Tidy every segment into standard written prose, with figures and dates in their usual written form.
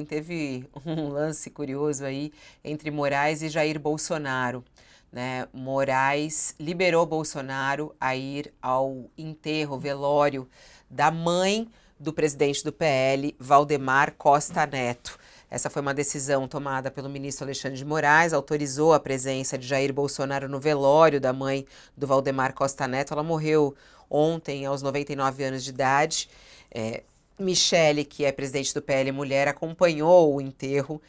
Teve um lance curioso aí entre Moraes e Jair Bolsonaro, né? Moraes liberou Bolsonaro a ir ao enterro, velório da mãe do presidente do PL, Valdemar Costa Neto. Essa foi uma decisão tomada pelo ministro Alexandre de Moraes, autorizou a presença de Jair Bolsonaro no velório da mãe do Valdemar Costa Neto. Ela morreu ontem, aos 99 anos de idade. Michele, que é presidente do PL Mulher, acompanhou o enterro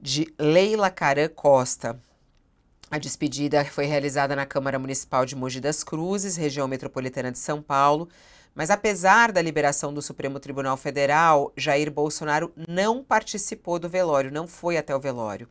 de Leila Caran Costa. A despedida foi realizada na Câmara Municipal de Mogi das Cruzes, região metropolitana de São Paulo. Mas apesar da liberação do Supremo Tribunal Federal, Jair Bolsonaro não participou do velório, não foi até o velório.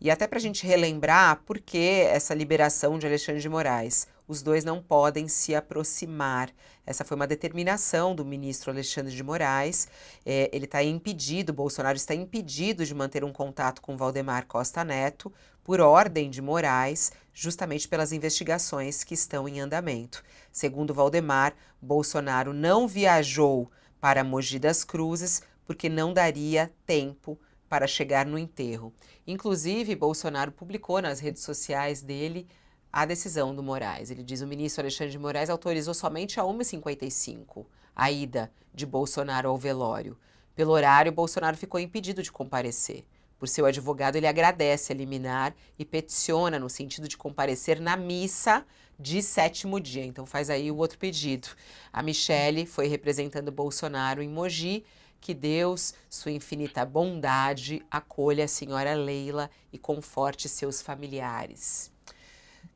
E até para a gente relembrar por que essa liberação de Alexandre de Moraes. Os dois não podem se aproximar. Essa foi uma determinação do ministro Alexandre de Moraes. Ele está impedido, Bolsonaro está impedido de manter um contato com Valdemar Costa Neto, por ordem de Moraes, justamente pelas investigações que estão em andamento. Segundo Valdemar, Bolsonaro não viajou para Mogi das Cruzes porque não daria tempo para chegar no enterro. Inclusive, Bolsonaro publicou nas redes sociais dele a decisão do Moraes. Ele diz: o ministro Alexandre de Moraes autorizou somente a 1h55 a ida de Bolsonaro ao velório. Pelo horário, Bolsonaro ficou impedido de comparecer. Por seu advogado, ele agradece a liminar e peticiona no sentido de comparecer na missa de 7º dia. Então faz aí o outro pedido. A Michele foi representando Bolsonaro em Mogi. Que Deus, sua infinita bondade, acolha a senhora Leila e conforte seus familiares.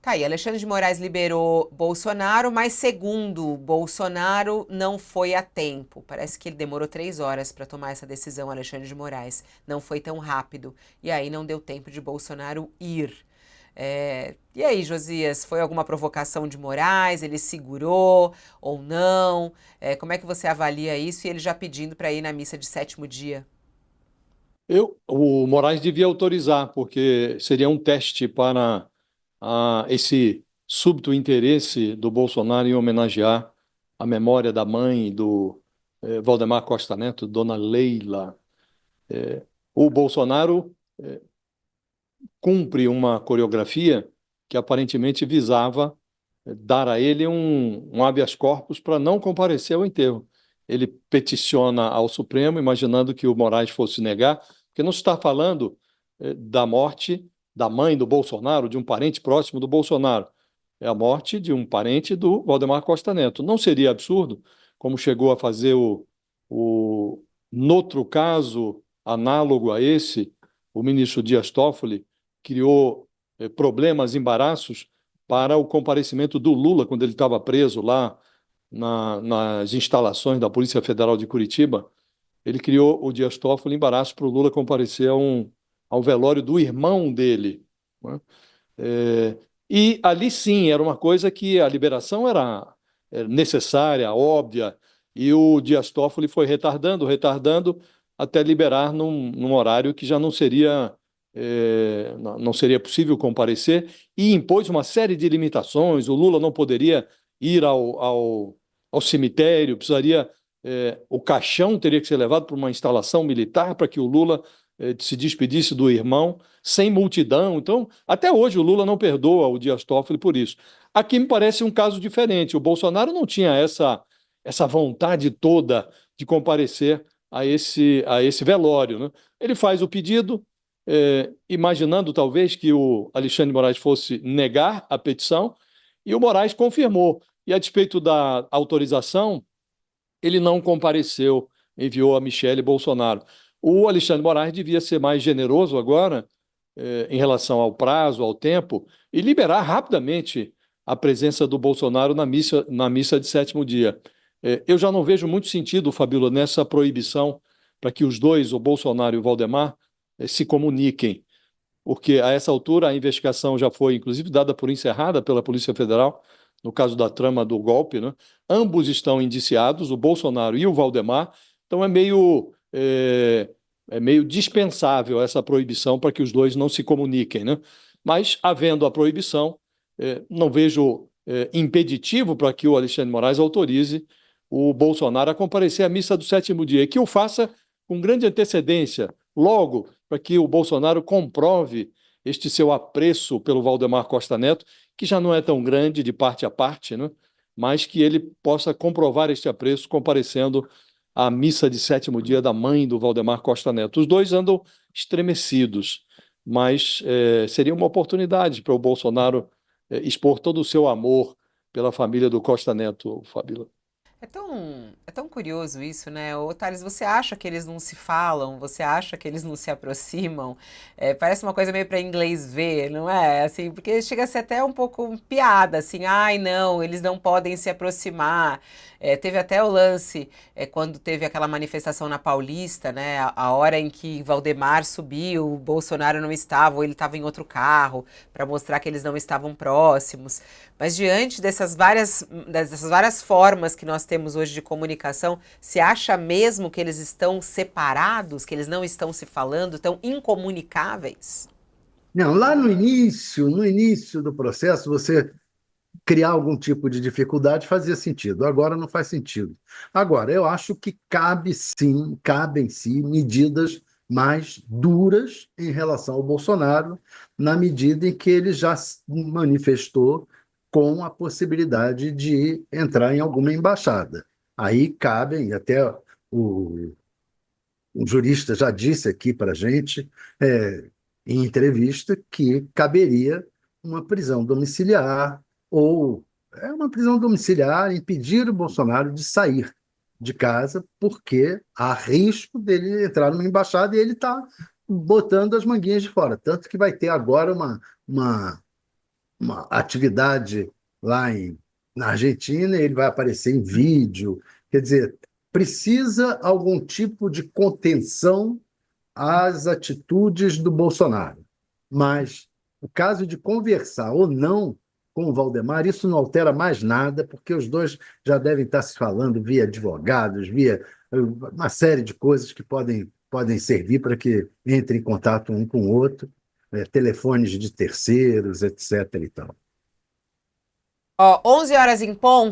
Tá aí, Alexandre de Moraes liberou Bolsonaro, mas segundo Bolsonaro, não foi a tempo. Parece que ele demorou 3 horas para tomar essa decisão, Alexandre de Moraes. Não foi tão rápido. E aí não deu tempo de Bolsonaro ir. E aí, Josias, foi alguma provocação de Moraes? Ele segurou ou não? Como é que você avalia isso? E ele já pedindo para ir na missa de 7º dia? O Moraes devia autorizar, porque seria um teste para esse súbito interesse do Bolsonaro em homenagear a memória da mãe do Valdemar Costa Neto, Dona Leila. O Bolsonaro cumpre uma coreografia que aparentemente visava dar a ele um habeas corpus para não comparecer ao enterro. Ele peticiona ao Supremo, imaginando que o Moraes fosse negar, porque não se está falando da morte da mãe do Bolsonaro, de um parente próximo do Bolsonaro. É a morte de um parente do Valdemar Costa Neto. Não seria absurdo, como chegou a fazer noutro caso análogo a esse, o ministro Dias Toffoli criou problemas, embaraços para o comparecimento do Lula, quando ele estava preso lá nas instalações da Polícia Federal de Curitiba. Ele criou, o Dias Toffoli, embaraço para o Lula comparecer ao velório do irmão dele, né? E ali sim, era uma coisa que a liberação era necessária, óbvia, e o Dias Toffoli foi retardando, até liberar num horário que já não seria possível comparecer, e impôs uma série de limitações. O Lula não poderia ir ao cemitério, o caixão teria que ser levado para uma instalação militar para que o Lula se despedisse do irmão, sem multidão. Então, até hoje o Lula não perdoa o Dias Toffoli por isso. Aqui me parece um caso diferente. O Bolsonaro não tinha essa vontade toda de comparecer a esse velório, né? Ele faz o pedido, imaginando talvez que o Alexandre de Moraes fosse negar a petição, e o Moraes confirmou. E a despeito da autorização, ele não compareceu, enviou a Michele Bolsonaro. O Alexandre de Moraes devia ser mais generoso agora, em relação ao prazo, ao tempo, e liberar rapidamente a presença do Bolsonaro na missa de 7º dia. Eu já não vejo muito sentido, Fabíola, nessa proibição para que os dois, o Bolsonaro e o Valdemar, se comuniquem, porque a essa altura a investigação já foi, inclusive, dada por encerrada pela Polícia Federal, no caso da trama do golpe, né? Ambos estão indiciados, o Bolsonaro e o Valdemar, então é meio dispensável essa proibição para que os dois não se comuniquem, né? Mas, havendo a proibição, não vejo impeditivo para que o Alexandre de Moraes autorize o Bolsonaro a comparecer à missa do 7º dia, e que o faça com grande antecedência, logo para que o Bolsonaro comprove este seu apreço pelo Valdemar Costa Neto, que já não é tão grande de parte a parte, né? Mas que ele possa comprovar este apreço comparecendo à missa de sétimo dia da mãe do Valdemar Costa Neto. Os dois andam estremecidos, mas seria uma oportunidade para o Bolsonaro expor todo o seu amor pela família do Costa Neto, Fabíola. É tão curioso isso, né? Ô, Thales, você acha que eles não se falam? Você acha que eles não se aproximam? Parece uma coisa meio para inglês ver, não é? Assim, porque chega a ser até um pouco piada, assim, ai, não, eles não podem se aproximar. Teve até o lance, quando teve aquela manifestação na Paulista, né? A hora em que Valdemar subiu, o Bolsonaro não estava, ou ele estava em outro carro, para mostrar que eles não estavam próximos. Mas diante dessas várias formas que nós temos hoje de comunicação, se acha mesmo que eles estão separados, que eles não estão se falando, estão incomunicáveis? Não, lá no início do processo, você criar algum tipo de dificuldade fazia sentido. Agora não faz sentido. Agora, eu acho que cabem sim medidas mais duras em relação ao Bolsonaro, na medida em que ele já se manifestou com a possibilidade de entrar em alguma embaixada. Aí cabem, até o um jurista já disse aqui para a gente, em entrevista, que caberia uma prisão domiciliar, ou uma prisão domiciliar, impedir o Bolsonaro de sair de casa, porque há risco dele entrar numa embaixada e ele está botando as manguinhas de fora. Tanto que vai ter agora uma, uma atividade lá na Argentina, e ele vai aparecer em vídeo. Quer dizer, precisa algum tipo de contenção às atitudes do Bolsonaro. Mas o caso de conversar ou não com o Valdemar, isso não altera mais nada, porque os dois já devem estar se falando via advogados, via uma série de coisas que podem servir para que entre em contato um com o outro, telefones de terceiros, etc. e tal. Ó, 11 horas em ponto.